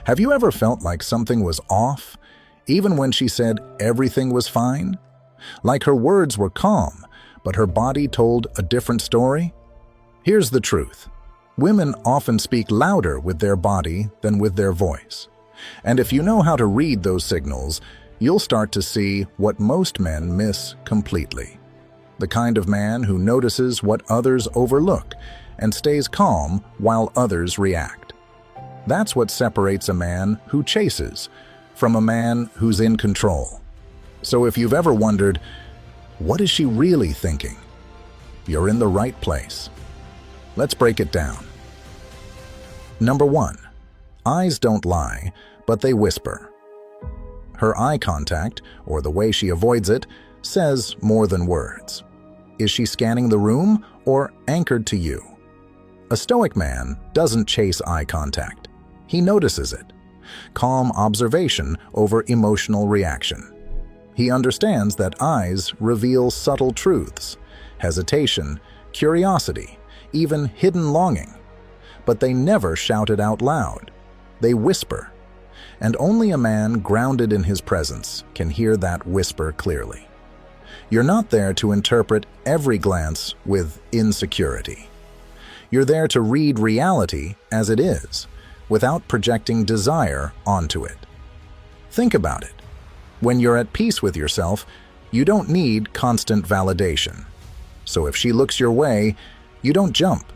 Have you ever felt like something was off, even when she said everything was fine? Like her words were calm, but her body told a different story? Here's the truth. Women often speak louder with their body than with their voice. And if you know how to read those signals, you'll start to see what most men miss completely. The kind of man who notices what others overlook and stays calm while others react. That's what separates a man who chases from a man who's in control. So if you've ever wondered, what is she really thinking? You're in the right place. Let's break it down. Number 1. Eyes don't lie, but they whisper. Her eye contact, or the way she avoids it, says more than words. Is she scanning the room or anchored to you? A Stoic man doesn't chase eye contact. He notices it. Calm observation over emotional reaction. He understands that eyes reveal subtle truths, hesitation, curiosity, even hidden longing. But they never shout it out loud. They whisper. And only a man grounded in his presence can hear that whisper clearly. You're not there to interpret every glance with insecurity. You're there to read reality as it is, without projecting desire onto it. Think about it. When you're at peace with yourself, you don't need constant validation. So if she looks your way, you don't jump.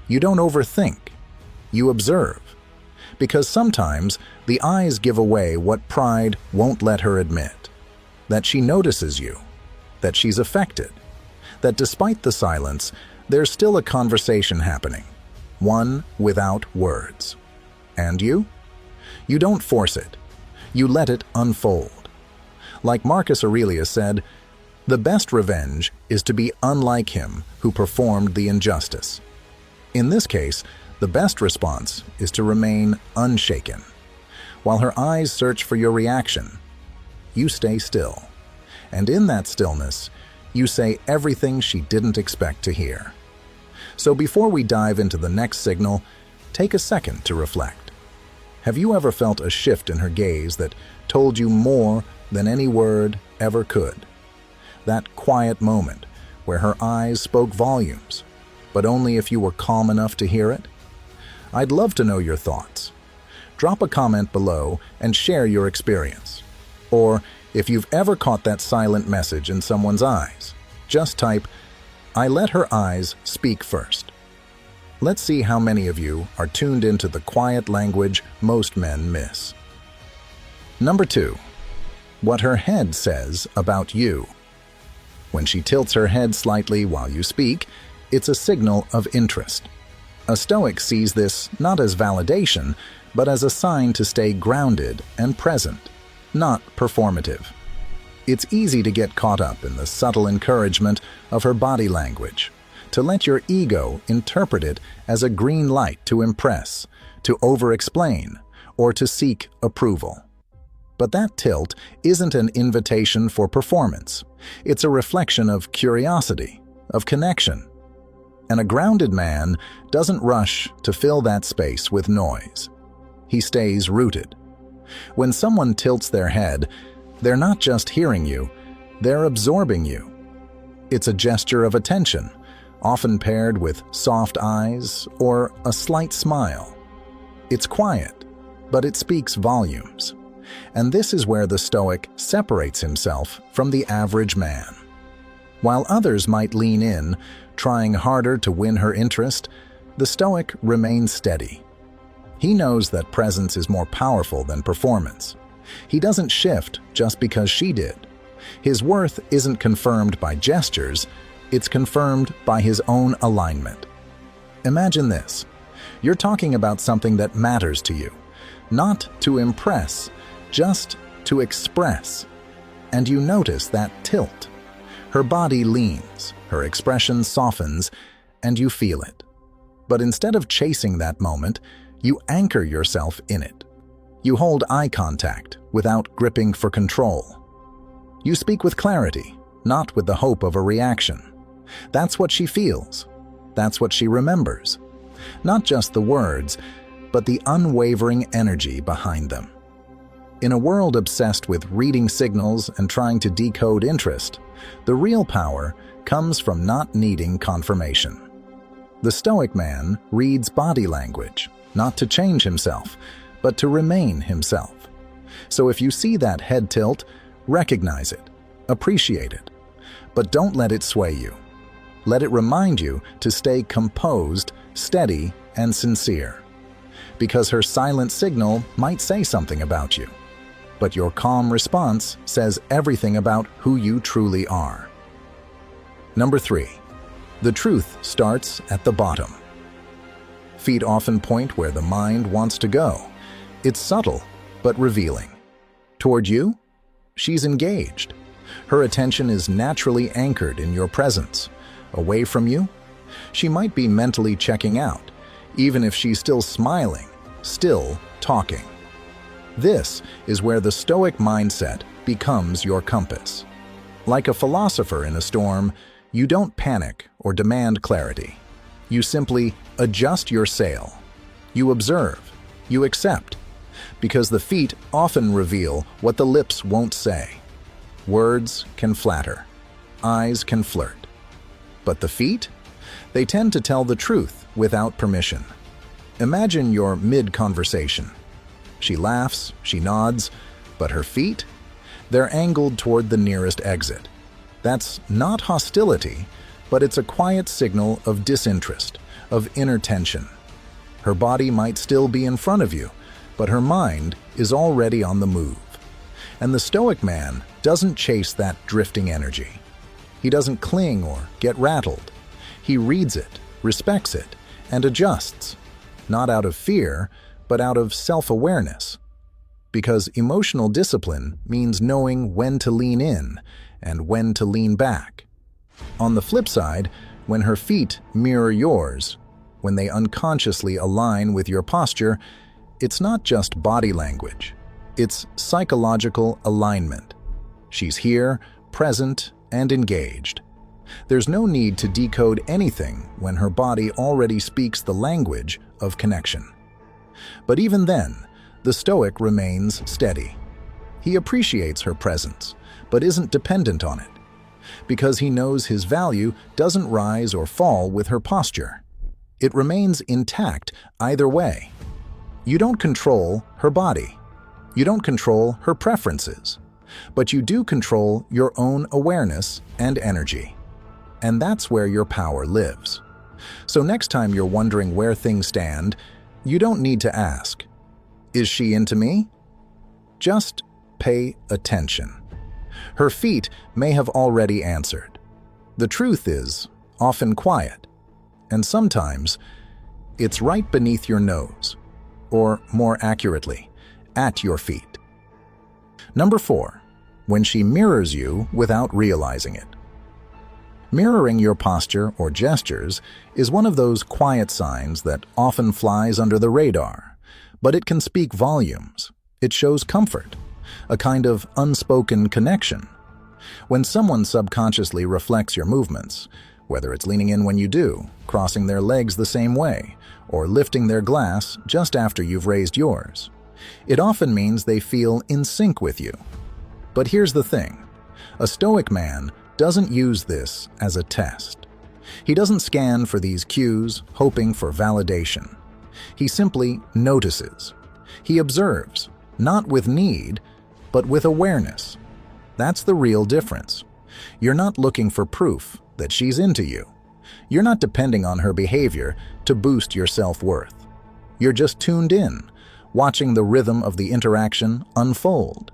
You don't overthink. You observe. Because sometimes the eyes give away what pride won't let her admit. That she notices you. That she's affected. That despite the silence, there's still a conversation happening. One without words. And you? You don't force it. You let it unfold. Like Marcus Aurelius said, the best revenge is to be unlike him who performed the injustice. In this case, the best response is to remain unshaken. While her eyes search for your reaction, you stay still. And in that stillness, you say everything she didn't expect to hear. So before we dive into the next signal, take a second to reflect. Have you ever felt a shift in her gaze that told you more than any word ever could? That quiet moment where her eyes spoke volumes, but only if you were calm enough to hear it? I'd love to know your thoughts. Drop a comment below and share your experience. Or if you've ever caught that silent message in someone's eyes, just type, "I let her eyes speak first." Let's see how many of you are tuned into the quiet language most men miss. Number 2. What her head says about you. When she tilts her head slightly while you speak, it's a signal of interest. A Stoic sees this not as validation, but as a sign to stay grounded and present, not performative. It's easy to get caught up in the subtle encouragement of her body language, to let your ego interpret it as a green light to impress, to over-explain, or to seek approval. But that tilt isn't an invitation for performance. It's a reflection of curiosity, of connection. And a grounded man doesn't rush to fill that space with noise. He stays rooted. When someone tilts their head, they're not just hearing you, they're absorbing you. It's a gesture of attention, often paired with soft eyes or a slight smile. It's quiet, but it speaks volumes. And this is where the Stoic separates himself from the average man. While others might lean in, trying harder to win her interest, the Stoic remains steady. He knows that presence is more powerful than performance. He doesn't shift just because she did. His worth isn't confirmed by gestures, it's confirmed by his own alignment. Imagine this. You're talking about something that matters to you, not to impress, just to express. And you notice that tilt. Her body leans, her expression softens, and you feel it. But instead of chasing that moment, you anchor yourself in it. You hold eye contact without gripping for control. You speak with clarity, not with the hope of a reaction. That's what she feels. That's what she remembers. Not just the words, but the unwavering energy behind them. In a world obsessed with reading signals and trying to decode interest, the real power comes from not needing confirmation. The Stoic man reads body language, not to change himself, but to remain himself. So if you see that head tilt, recognize it, appreciate it, but don't let it sway you. Let it remind you to stay composed, steady, and sincere. Because her silent signal might say something about you, but your calm response says everything about who you truly are. Number 3. The truth starts at the bottom. Feet often point where the mind wants to go. It's subtle, but revealing. Toward you? She's engaged. Her attention is naturally anchored in your presence. Away from you? She might be mentally checking out, even if she's still smiling, still talking. This is where the Stoic mindset becomes your compass. Like a philosopher in a storm, you don't panic or demand clarity. You simply adjust your sail. You observe. You accept. Because the feet often reveal what the lips won't say. Words can flatter. Eyes can flirt. But the feet? They tend to tell the truth without permission. Imagine you're mid-conversation. She laughs, she nods, but her feet? They're angled toward the nearest exit. That's not hostility, but it's a quiet signal of disinterest, of inner tension. Her body might still be in front of you, but her mind is already on the move. And the Stoic man doesn't chase that drifting energy. He doesn't cling or get rattled. He reads it, respects it, and adjusts, not out of fear, but out of self-awareness. Because emotional discipline means knowing when to lean in and when to lean back. On the flip side, when her feet mirror yours, when they unconsciously align with your posture, it's not just body language. It's psychological alignment. She's here, present, and engaged. There's no need to decode anything when her body already speaks the language of connection. But even then, the Stoic remains steady. He appreciates her presence, but isn't dependent on it, because he knows his value doesn't rise or fall with her posture. It remains intact either way. You don't control her body. You don't control her preferences, but you do control your own awareness and energy. And that's where your power lives. So next time you're wondering where things stand, you don't need to ask, "Is she into me?" Just pay attention. Her feet may have already answered. The truth is often quiet, and sometimes it's right beneath your nose, or more accurately, at your feet. Number 4, when she mirrors you without realizing it. Mirroring your posture or gestures is one of those quiet signs that often flies under the radar, but it can speak volumes. It shows comfort, a kind of unspoken connection. When someone subconsciously reflects your movements, whether it's leaning in when you do, crossing their legs the same way, or lifting their glass just after you've raised yours, it often means they feel in sync with you. But here's the thing. A Stoic man doesn't use this as a test. He doesn't scan for these cues, hoping for validation. He simply notices. He observes, not with need, but with awareness. That's the real difference. You're not looking for proof that she's into you. You're not depending on her behavior to boost your self-worth. You're just tuned in, watching the rhythm of the interaction unfold.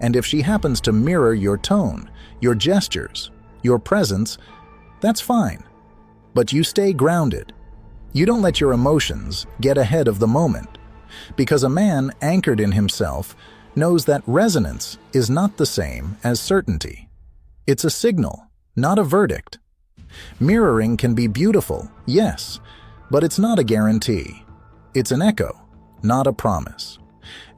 And if she happens to mirror your tone, your gestures, your presence, that's fine. But you stay grounded. You don't let your emotions get ahead of the moment. Because a man anchored in himself knows that resonance is not the same as certainty. It's a signal, not a verdict. Mirroring can be beautiful, yes, but it's not a guarantee. It's an echo, not a promise.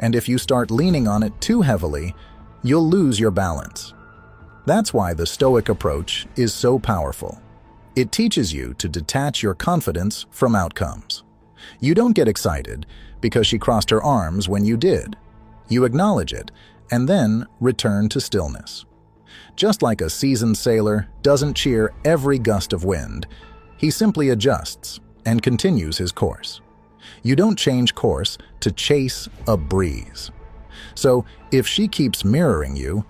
And if you start leaning on it too heavily, you'll lose your balance. That's why the Stoic approach is so powerful. It teaches you to detach your confidence from outcomes. You don't get excited, because she crossed her arms when you did. You acknowledge it, and then return to stillness. Just like a seasoned sailor doesn't cheer every gust of wind, he simply adjusts and continues his course. You don't change course to chase a breeze. So, if she keeps mirroring you,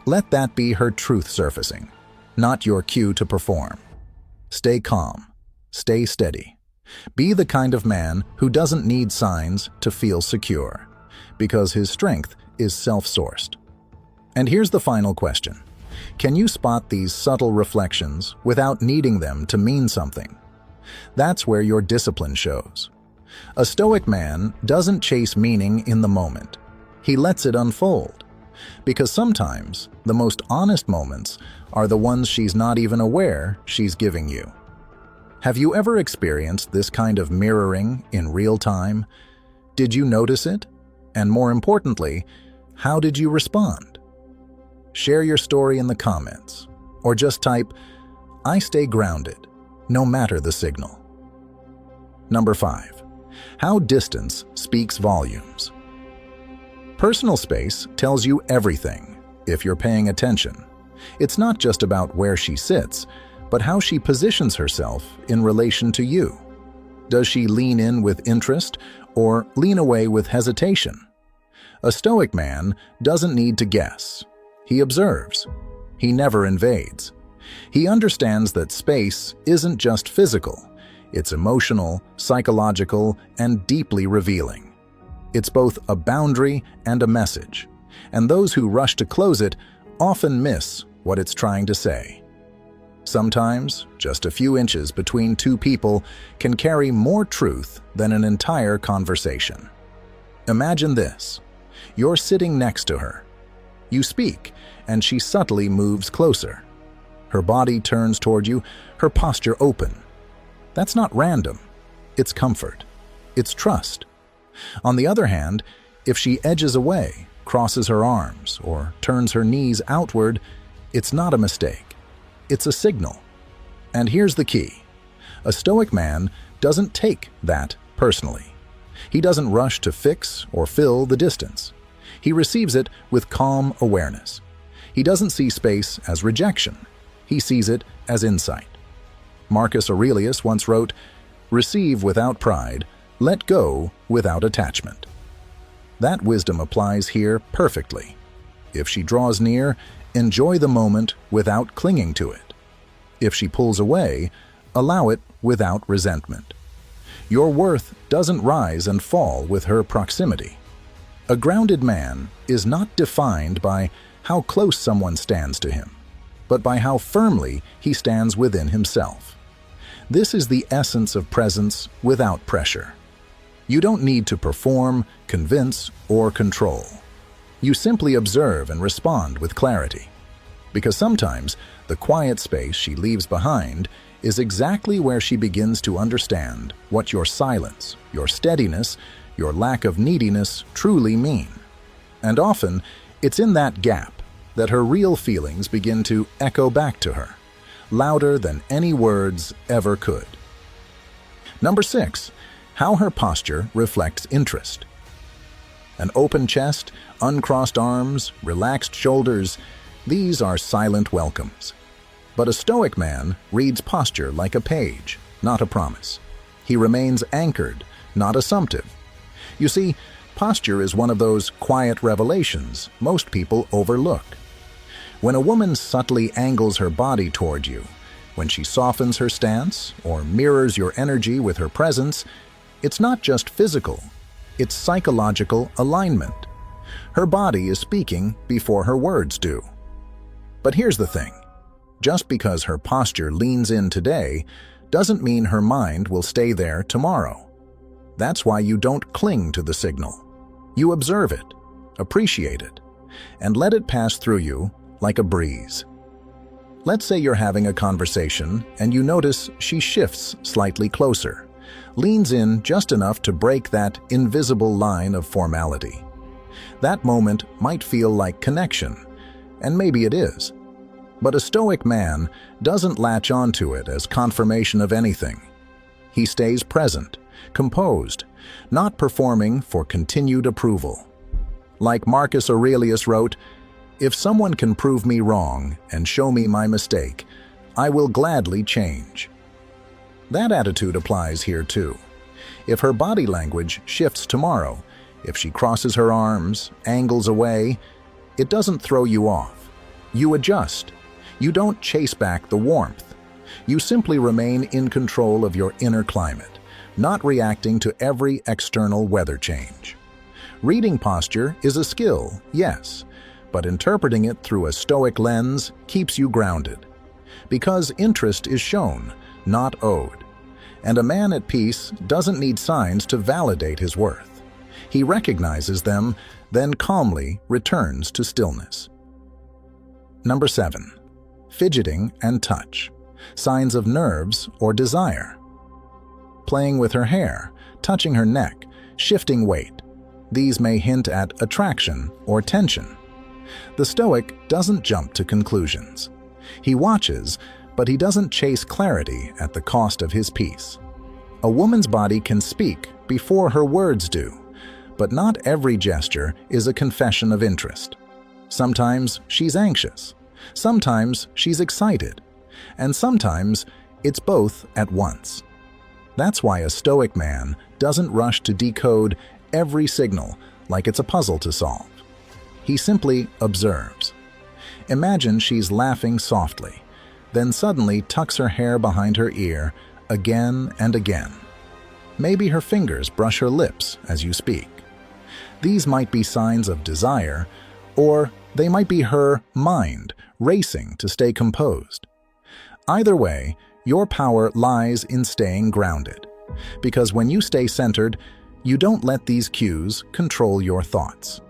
let that be her truth surfacing, not your cue to perform. Stay calm. Stay steady. Be the kind of man who doesn't need signs to feel secure, because his strength is self-sourced. And here's the final question. Can you spot these subtle reflections without needing them to mean something? That's where your discipline shows. A Stoic man doesn't chase meaning in the moment. He lets it unfold. Because sometimes the most honest moments are the ones she's not even aware she's giving you. Have you ever experienced this kind of mirroring in real time? Did you notice it? And more importantly, how did you respond? Share your story in the comments, or just type, "I stay grounded, no matter the signal." Number 5. How distance speaks volumes. Personal space tells you everything, if you're paying attention. It's not just about where she sits, but how she positions herself in relation to you. Does she lean in with interest or lean away with hesitation? A Stoic man doesn't need to guess. He observes. He never invades. He understands that space isn't just physical. It's emotional, psychological, and deeply revealing. It's both a boundary and a message, and those who rush to close it often miss what it's trying to say. Sometimes, just a few inches between two people can carry more truth than an entire conversation. Imagine this. You're sitting next to her. You speak, and she subtly moves closer. Her body turns toward you, her posture open. That's not random. It's comfort. It's trust. On the other hand, if she edges away, crosses her arms, or turns her knees outward, it's not a mistake. It's a signal. And here's the key. A Stoic man doesn't take that personally. He doesn't rush to fix or fill the distance. He receives it with calm awareness. He doesn't see space as rejection. He sees it as insight. Marcus Aurelius once wrote, "Receive without pride, let go without attachment." That wisdom applies here perfectly. If she draws near, enjoy the moment without clinging to it. If she pulls away, allow it without resentment. Your worth doesn't rise and fall with her proximity. A grounded man is not defined by how close someone stands to him, but by how firmly he stands within himself. This is the essence of presence without pressure. You don't need to perform, convince, or control. You simply observe and respond with clarity. Because sometimes the quiet space she leaves behind is exactly where she begins to understand what your silence, your steadiness, your lack of neediness truly mean. And often, it's in that gap that her real feelings begin to echo back to her, louder than any words ever could. Number 6. How her posture reflects interest. An open chest, uncrossed arms, relaxed shoulders, these are silent welcomes. But a Stoic man reads posture like a page, not a promise. He remains anchored, not assumptive. You see, posture is one of those quiet revelations most people overlook. When a woman subtly angles her body toward you, when she softens her stance or mirrors your energy with her presence, it's not just physical, it's psychological alignment. Her body is speaking before her words do. But here's the thing. Just because her posture leans in today doesn't mean her mind will stay there tomorrow. That's why you don't cling to the signal. You observe it, appreciate it, and let it pass through you like a breeze. Let's say you're having a conversation and you notice she shifts slightly closer, leans in just enough to break that invisible line of formality. That moment might feel like connection, and maybe it is. But a Stoic man doesn't latch onto it as confirmation of anything. He stays present, composed, not performing for continued approval. Like Marcus Aurelius wrote, "If someone can prove me wrong and show me my mistake, I will gladly change." That attitude applies here too. If her body language shifts tomorrow, if she crosses her arms, angles away, it doesn't throw you off. You adjust. You don't chase back the warmth. You simply remain in control of your inner climate, not reacting to every external weather change. Reading posture is a skill, yes, but interpreting it through a Stoic lens keeps you grounded. Because interest is shown, not owed. And a man at peace doesn't need signs to validate his worth. He recognizes them, then calmly returns to stillness. Number 7. Fidgeting and touch. Signs of nerves or desire. Playing with her hair, touching her neck, shifting weight. These may hint at attraction or tension. The Stoic doesn't jump to conclusions. He watches, but he doesn't chase clarity at the cost of his peace. A woman's body can speak before her words do, but not every gesture is a confession of interest. Sometimes she's anxious, sometimes she's excited, and sometimes it's both at once. That's why a Stoic man doesn't rush to decode every signal like it's a puzzle to solve. He simply observes. Imagine she's laughing softly, then suddenly tucks her hair behind her ear again and again. Maybe her fingers brush her lips as you speak. These might be signs of desire, or they might be her mind racing to stay composed. Either way, your power lies in staying grounded, because when you stay centered, you don't let these cues control your thoughts.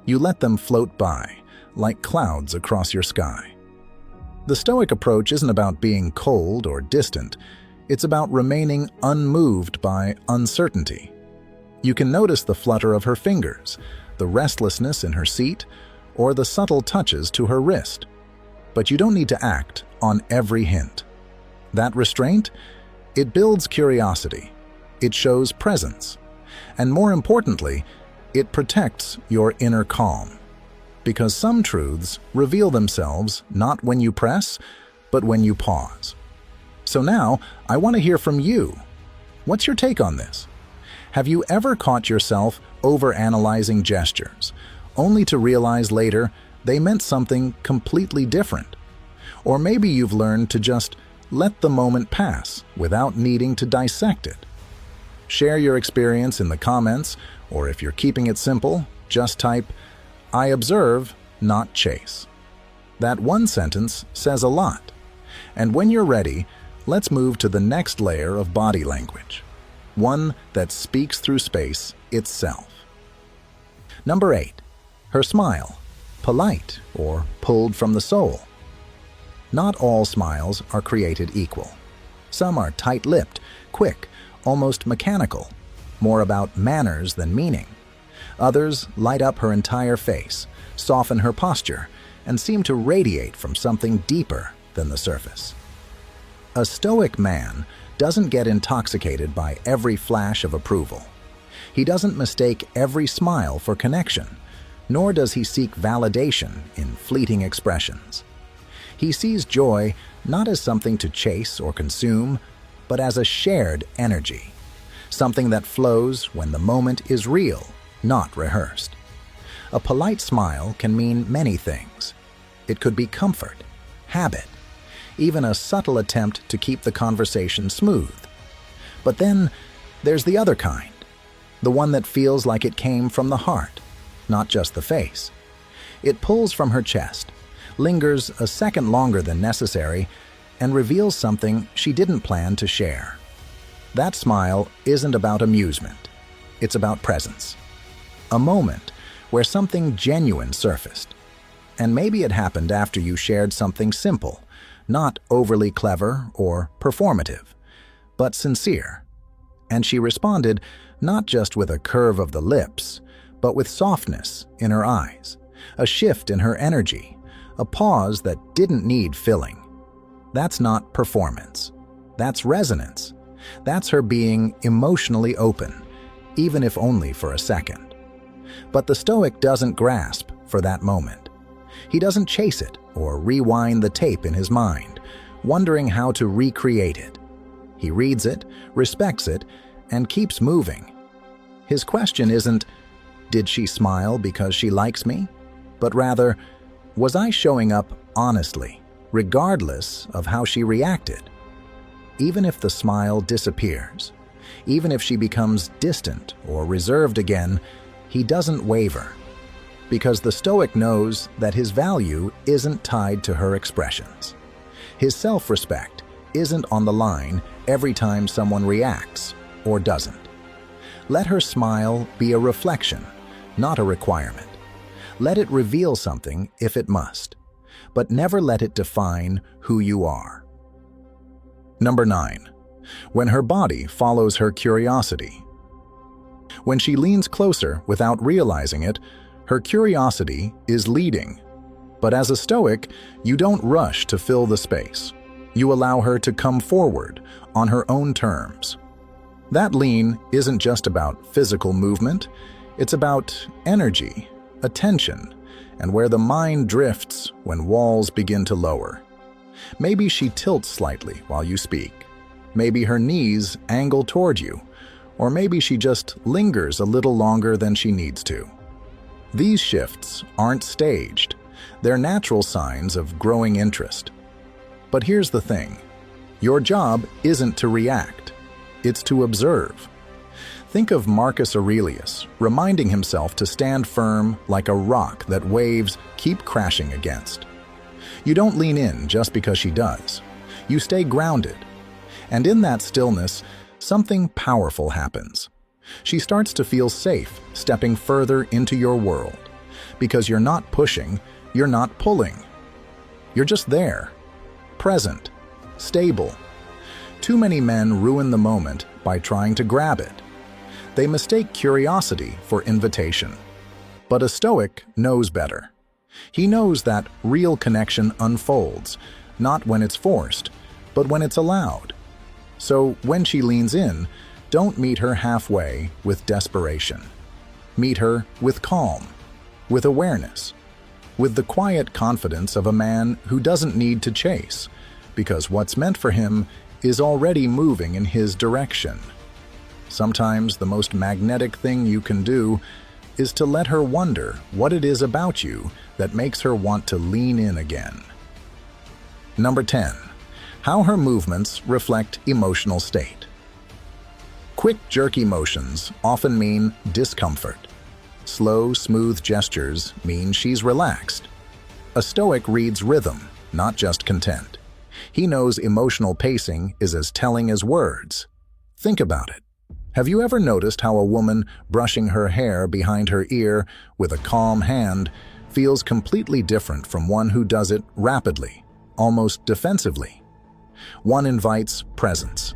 You let them float by, like clouds across your sky. The Stoic approach isn't about being cold or distant, it's about remaining unmoved by uncertainty. You can notice the flutter of her fingers, the restlessness in her seat, or the subtle touches to her wrist. But you don't need to act on every hint. That restraint, it builds curiosity, it shows presence, and more importantly, it protects your inner calm. Because some truths reveal themselves not when you press, but when you pause. So now, I want to hear from you. What's your take on this? Have you ever caught yourself overanalyzing gestures, only to realize later they meant something completely different? Or maybe you've learned to just let the moment pass without needing to dissect it. Share your experience in the comments, or if you're keeping it simple, just type, "I observe, not chase." That one sentence says a lot. And when you're ready, let's move to the next layer of body language, one that speaks through space itself. Number 8. Her smile, polite or pulled from the soul. Not all smiles are created equal. Some are tight-lipped, quick, almost mechanical, more about manners than meaning. Others light up her entire face, soften her posture, and seem to radiate from something deeper than the surface. A Stoic man doesn't get intoxicated by every flash of approval. He doesn't mistake every smile for connection, nor does he seek validation in fleeting expressions. He sees joy not as something to chase or consume, but as a shared energy, something that flows when the moment is real, not rehearsed. A polite smile can mean many things. It could be comfort, habit, even a subtle attempt to keep the conversation smooth. But then there's the other kind, the one that feels like it came from the heart, not just the face. It pulls from her chest, lingers a second longer than necessary, and reveals something she didn't plan to share. That smile isn't about amusement. It's about presence. A moment where something genuine surfaced. And maybe it happened after you shared something simple, not overly clever or performative, but sincere. And she responded not just with a curve of the lips, but with softness in her eyes, a shift in her energy, a pause that didn't need filling. That's not performance. That's resonance. That's her being emotionally open, even if only for a second. But the Stoic doesn't grasp for that moment. He doesn't chase it or rewind the tape in his mind, wondering how to recreate it. He reads it, respects it, and keeps moving. His question isn't, "Did she smile because she likes me?" but rather, "Was I showing up honestly, regardless of how she reacted?" Even if the smile disappears, even if she becomes distant or reserved again, he doesn't waver, because the Stoic knows that his value isn't tied to her expressions. His self-respect isn't on the line every time someone reacts or doesn't. Let her smile be a reflection, not a requirement. Let it reveal something if it must, but never let it define who you are. Number 9. When her body follows her curiosity. When she leans closer without realizing it, her curiosity is leading. But as a Stoic, you don't rush to fill the space. You allow her to come forward on her own terms. That lean isn't just about physical movement, it's about energy, attention, and where the mind drifts when walls begin to lower. Maybe she tilts slightly while you speak. Maybe her knees angle toward you, or maybe she just lingers a little longer than she needs to. These shifts aren't staged. They're natural signs of growing interest. But here's the thing. Your job isn't to react. It's to observe. Think of Marcus Aurelius reminding himself to stand firm like a rock that waves keep crashing against. You don't lean in just because she does. You stay grounded. And in that stillness, something powerful happens. She starts to feel safe stepping further into your world, because you're not pushing, you're not pulling. You're just there, present, stable. Too many men ruin the moment by trying to grab it. They mistake curiosity for invitation. But a Stoic knows better. He knows that real connection unfolds, not when it's forced, but when it's allowed. So when she leans in, don't meet her halfway with desperation. Meet her with calm, with awareness, with the quiet confidence of a man who doesn't need to chase, because what's meant for him is already moving in his direction. Sometimes the most magnetic thing you can do is to let her wonder what it is about you that makes her want to lean in again. Number 10. How her movements reflect emotional state. Quick, jerky motions often mean discomfort. Slow, smooth gestures mean she's relaxed. A Stoic reads rhythm, not just content. He knows emotional pacing is as telling as words. Think about it. Have you ever noticed how a woman brushing her hair behind her ear with a calm hand feels completely different from one who does it rapidly, almost defensively? One invites presence.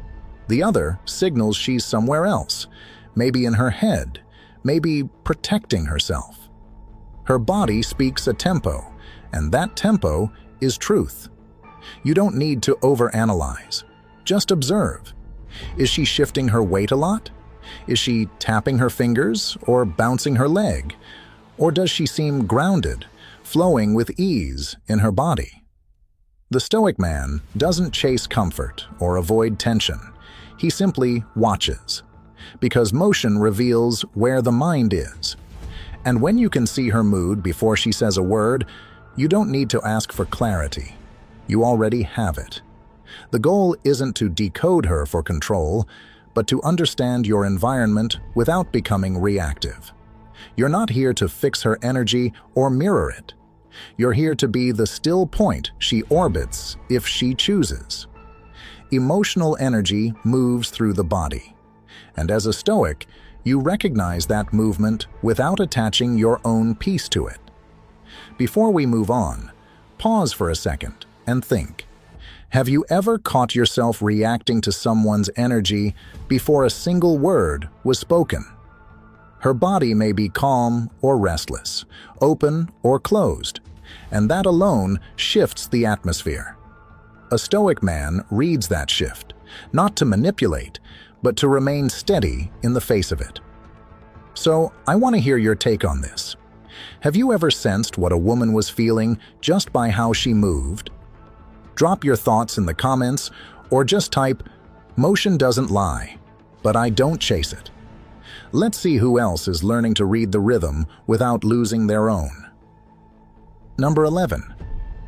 The other signals she's somewhere else, maybe in her head, maybe protecting herself. Her body speaks a tempo, and that tempo is truth. You don't need to overanalyze. Just observe. Is she shifting her weight a lot? Is she tapping her fingers or bouncing her leg? Or does she seem grounded, flowing with ease in her body? The Stoic man doesn't chase comfort or avoid tension. He simply watches, because motion reveals where the mind is. And when you can see her mood before she says a word, you don't need to ask for clarity. You already have it. The goal isn't to decode her for control, but to understand your environment without becoming reactive. You're not here to fix her energy or mirror it. You're here to be the still point she orbits if she chooses. Emotional energy moves through the body, and as a Stoic, you recognize that movement without attaching your own piece to it. Before we move on, pause for a second and think. Have you ever caught yourself reacting to someone's energy before a single word was spoken? Her body may be calm or restless, open or closed, and that alone shifts the atmosphere. A Stoic man reads that shift, not to manipulate, but to remain steady in the face of it. So, I want to hear your take on this. Have you ever sensed what a woman was feeling just by how she moved? Drop your thoughts in the comments or just type, "Motion doesn't lie, but I don't chase it." Let's see who else is learning to read the rhythm without losing their own. Number 11.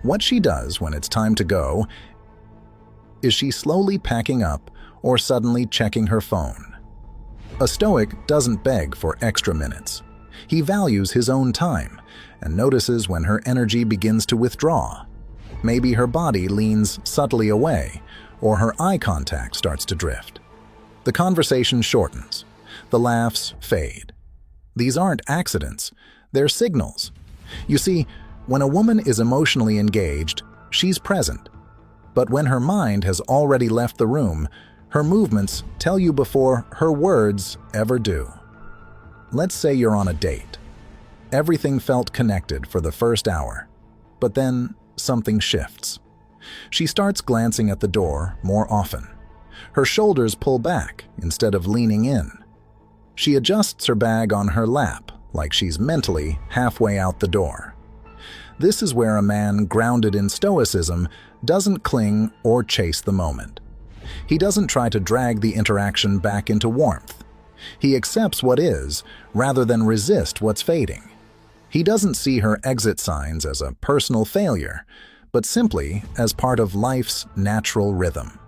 What she does when it's time to go. Is she slowly packing up or suddenly checking her phone? A Stoic doesn't beg for extra minutes. He values his own time and notices when her energy begins to withdraw. Maybe her body leans subtly away or her eye contact starts to drift. The conversation shortens. The laughs fade. These aren't accidents, they're signals. You see, when a woman is emotionally engaged, she's present. But when her mind has already left the room, her movements tell you before her words ever do. Let's say you're on a date. Everything felt connected for the first hour, but then something shifts. She starts glancing at the door more often. Her shoulders pull back instead of leaning in. She adjusts her bag on her lap like she's mentally halfway out the door. This is where a man grounded in Stoicism doesn't cling or chase the moment. He doesn't try to drag the interaction back into warmth. He accepts what is rather than resist what's fading. He doesn't see her exit signs as a personal failure, but simply as part of life's natural rhythm.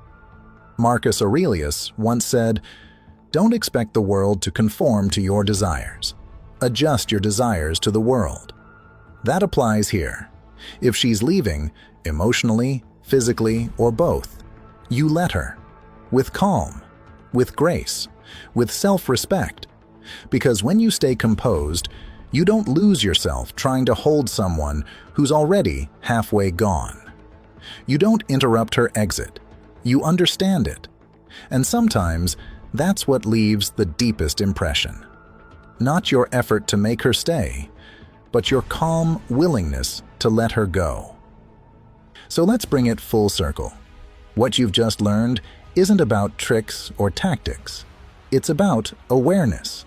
Marcus Aurelius once said, "Don't expect the world to conform to your desires. Adjust your desires to the world." That applies here. If she's leaving, emotionally, physically, or both, you let her. With calm, with grace, with self-respect. Because when you stay composed, you don't lose yourself trying to hold someone who's already halfway gone. You don't interrupt her exit. You understand it. And sometimes, that's what leaves the deepest impression. Not your effort to make her stay, but your calm willingness to let her go. So let's bring it full circle. What you've just learned isn't about tricks or tactics. It's about awareness.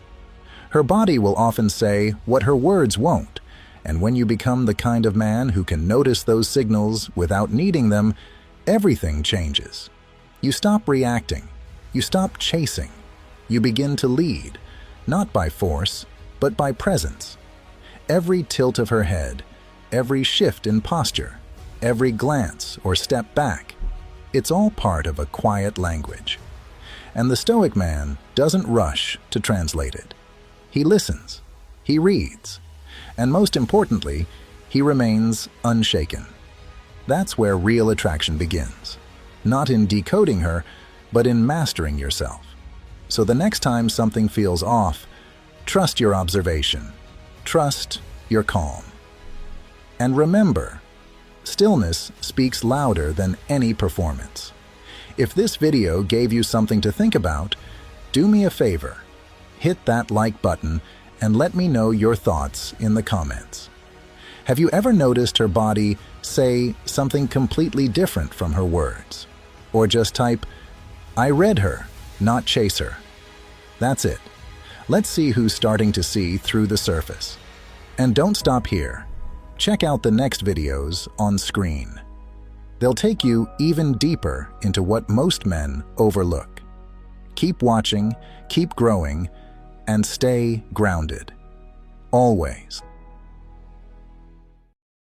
Her body will often say what her words won't, and when you become the kind of man who can notice those signals without needing them, everything changes. You stop reacting. You stop chasing. You begin to lead, not by force, but by presence. Every tilt of her head, every shift in posture, every glance or step back, it's all part of a quiet language. And the Stoic man doesn't rush to translate it. He listens, he reads, and most importantly, he remains unshaken. That's where real attraction begins. Not in decoding her, but in mastering yourself. So the next time something feels off, trust your observation. Trust your calm. And remember, stillness speaks louder than any performance. If this video gave you something to think about, do me a favor. Hit that like button and let me know your thoughts in the comments. Have you ever noticed her body say something completely different from her words? Or just type, "I read her, not chase her." That's it. Let's see who's starting to see through the surface. And don't stop here. Check out the next videos on screen. They'll take you even deeper into what most men overlook. Keep watching, keep growing, and stay grounded. Always.